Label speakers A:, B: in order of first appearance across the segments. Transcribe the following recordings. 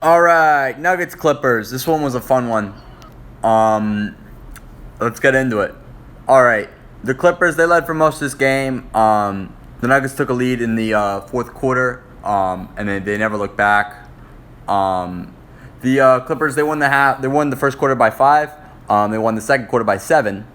A: All right, Nuggets Clippers. This one was a fun one. Let's get into it. All right, the Clippers, they led for most of this game. The Nuggets took a lead in the fourth quarter, and they never looked back. The Clippers, they won the half. They won the first quarter by 5. They won the second quarter by 7,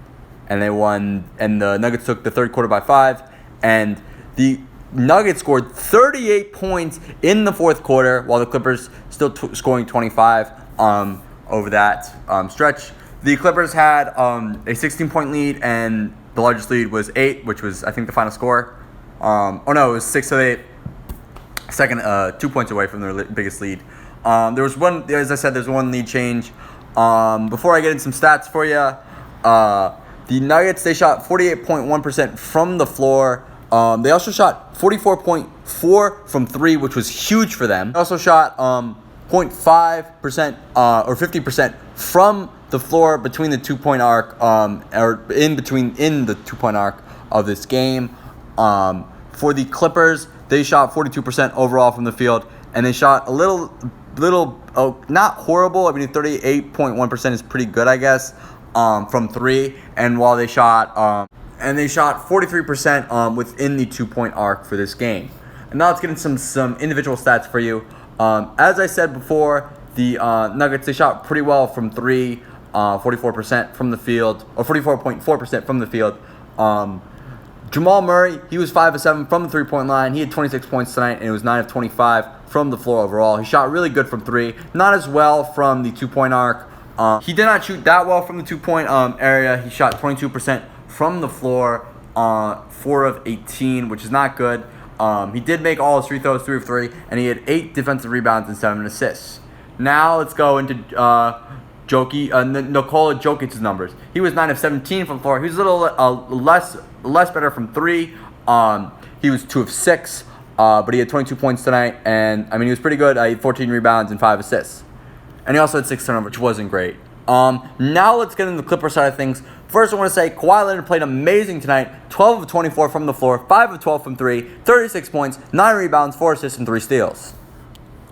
A: and the Nuggets took the third quarter by 5, and the Nuggets scored 38 points in the fourth quarter, while the Clippers still scoring 25 over that stretch. The Clippers had a 16-point lead, and the largest lead was 8, which was, I think, the final score. It was 6 of 8. Second, 2 points away from their biggest lead. There was one, as I said, there's one lead change. Before I get into some stats for you, the Nuggets, they shot 48.1% from the floor. They also shot 44.4 from 3, which was huge for them. They also shot 0.5% or 50% from the floor between the 2-point arc, or in the 2-point arc of this game. For the Clippers, they shot 42% overall from the field, and they shot a little, not horrible. I mean, 38.1% is pretty good, I guess, from 3. And while they shot 43% within the 2-point arc for this game. And now let's get into some individual stats for you. As I said before, the Nuggets, they shot pretty well from 3, 44% from the field, or 44.4% from the field. Jamal Murray, he was 5 of 7 from the 3-point line. He had 26 points tonight, and it was 9 of 25 from the floor overall. He shot really good from 3, not as well from the 2-point arc. He did not shoot that well from the 2-point area. He shot 22% from the floor, 4 of 18, which is not good. He did make all his free throws, 3 of 3, and he had 8 defensive rebounds and 7 assists. Now let's go into Nikola Jokic's numbers. He was 9 of 17 from the floor. He was a little less better from 3. He was 2 of 6, but he had 22 points tonight, and I mean, he was pretty good. He had 14 rebounds and 5 assists. And he also had 6 turnovers, which wasn't great. Now let's get into the Clipper side of things. First, I want to say Kawhi Leonard played amazing tonight. 12 of 24 from the floor, 5 of 12 from 3, 36 points, 9 rebounds, 4 assists, and 3 steals.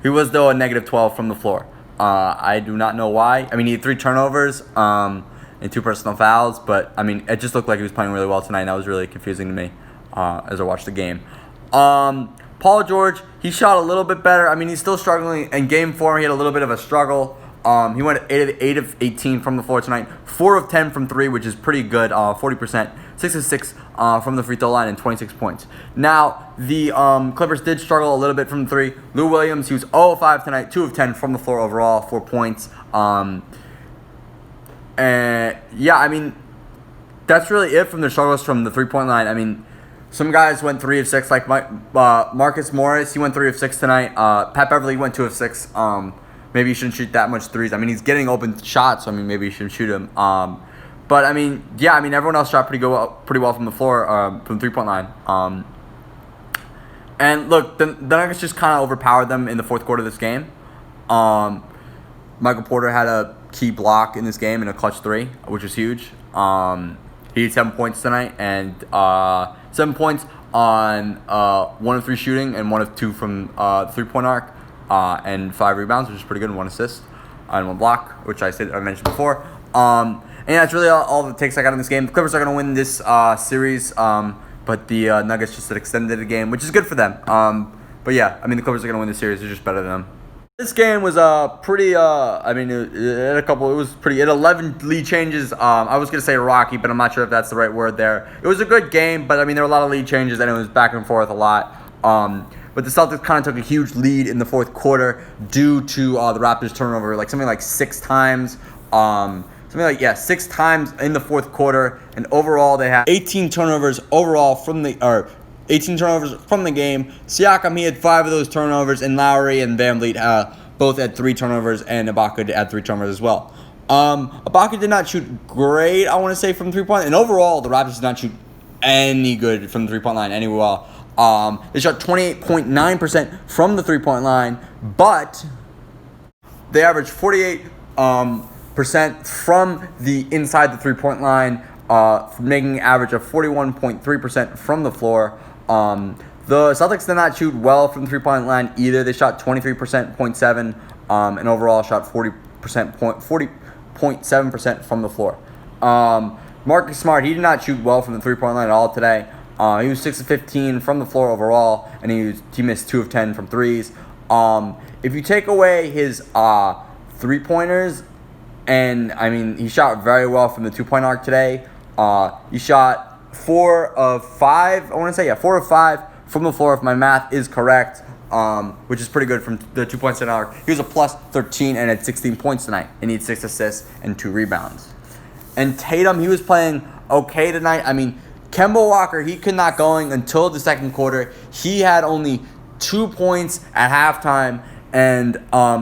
A: He was, though, a negative 12 from the floor. I do not know why. I mean, he had 3 turnovers and 2 personal fouls, but, I mean, it just looked like he was playing really well tonight, and that was really confusing to me as I watched the game. Paul George, he shot a little bit better. I mean, he's still struggling. In Game 4, he had a little bit of a struggle. He went 8 of 18 from the floor tonight, 4 of 10 from 3, which is pretty good, 40%, 6 of 6 from the free throw line, and 26 points. Now, the Clippers did struggle a little bit from the 3. Lou Williams, he was 0 of 5 tonight, 2 of 10 from the floor overall, 4 points. And yeah, I mean, that's really it from the struggles from the 3-point line. I mean, some guys went 3 of 6, like Marcus Morris, he went 3 of 6 tonight. Pat Beverly went 2 of 6. Maybe he shouldn't shoot that much threes. I mean, he's getting open shots, so I mean, maybe he shouldn't shoot him. But I mean, yeah, I mean, everyone else shot pretty well from the floor, from the 3-point line. And look, the Nuggets just kind of overpowered them in the fourth quarter of this game. Michael Porter had a key block in this game in a clutch 3, which was huge. He had 7 points tonight, and 7 points on 1 of 3 shooting and 1 of 2 from the 3-point arc. And 5 rebounds, which is pretty good, and 1 assist, and 1 block, which I mentioned before. And that's really all the takes I got in this game. The Clippers are going to win this series, but the Nuggets just extended the game, which is good for them. But yeah, I mean, the Clippers are going to win the series. They're just better than them. This game was pretty. I mean, it had 11 lead changes. I was gonna say rocky, but I'm not sure if that's the right word there. It was a good game, but I mean, there were a lot of lead changes, and it was back and forth a lot. But the Celtics kind of took a huge lead in the fourth quarter due to the Raptors turnover, something like 6 times. 6 times in the fourth quarter, and overall they had 18 turnovers overall from the game. Siakam, he had 5 of those turnovers, and Lowry and VanVleet both had 3 turnovers, and Ibaka had 3 turnovers as well. Ibaka did not shoot great, I want to say, from 3-point, and overall the Raptors did not shoot any good from the 3-point line anywhere well. They shot 28.9% from the 3-point line, but they averaged 48% from the inside the 3-point line, making an average of 41.3% from the floor. The Celtics did not shoot well from the 3-point line either. They shot 23.7% and overall shot 40.7% from the floor. Marcus Smart, he did not shoot well from the three-point line at all today. He was 6 of 15 from the floor overall, and he missed 2 of 10 from threes. If you take away his three-pointers, and I mean, he shot very well from the two-point arc today. He shot 4 of 5. I want to say 4 of 5 from the floor, if my math is correct, which is pretty good from the 2-point arc. He was a plus 13 and had 16 points tonight, and he had 6 assists and 2 rebounds. And Tatum, he was playing okay tonight. I mean, Kemba Walker, he could not going until the second quarter. He had only 2 points at halftime, and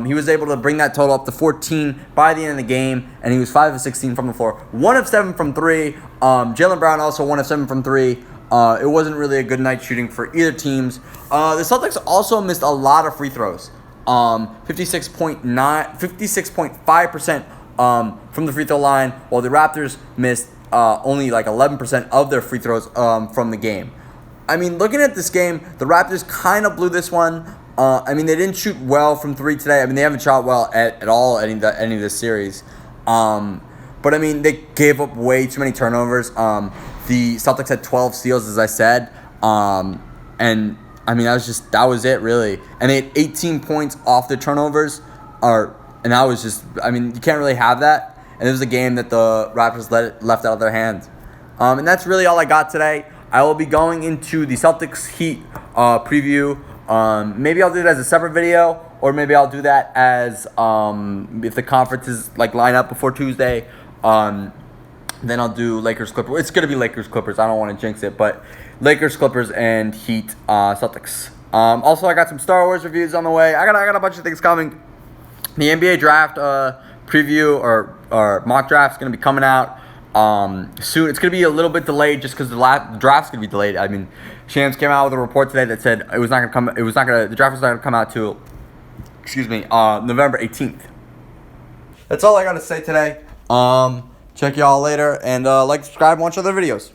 A: he was able to bring that total up to 14 by the end of the game, and he was 5 of 16 from the floor, 1 of 7 from 3. Jaylen Brown also 1 of 7 from 3. It wasn't really a good night shooting for either teams. The Celtics also missed a lot of free throws, 56.5% from the free throw line, while the Raptors missed only like 11% of their free throws from the game. I mean, looking at this game, the Raptors kind of blew this one. I mean, they didn't shoot well from 3 today. I mean, they haven't shot well at all any of this series. But, I mean, they gave up way too many turnovers. The Celtics had 12 steals, as I said. And, I mean, that was it, really. And they had 18 points off the turnovers. And that was just, I mean, you can't really have that. And it was a game that the Raptors left out of their hands. And that's really all I got today. I will be going into the Celtics Heat preview. Maybe I'll do it as a separate video, or maybe I'll do that as if the conferences like line up before Tuesday. Then I'll do Lakers Clippers. It's gonna be Lakers Clippers. I don't want to jinx it, but Lakers Clippers and Heat Celtics. Also, I got some Star Wars reviews on the way. I got a bunch of things coming. The NBA draft preview or mock draft is gonna be coming out soon. It's gonna be a little bit delayed just because the draft's gonna be delayed. I mean, Shams came out with a report today that said the draft was not gonna come out till November 18th. That's all I gotta say today. Check y'all later, and like, subscribe, and watch other videos.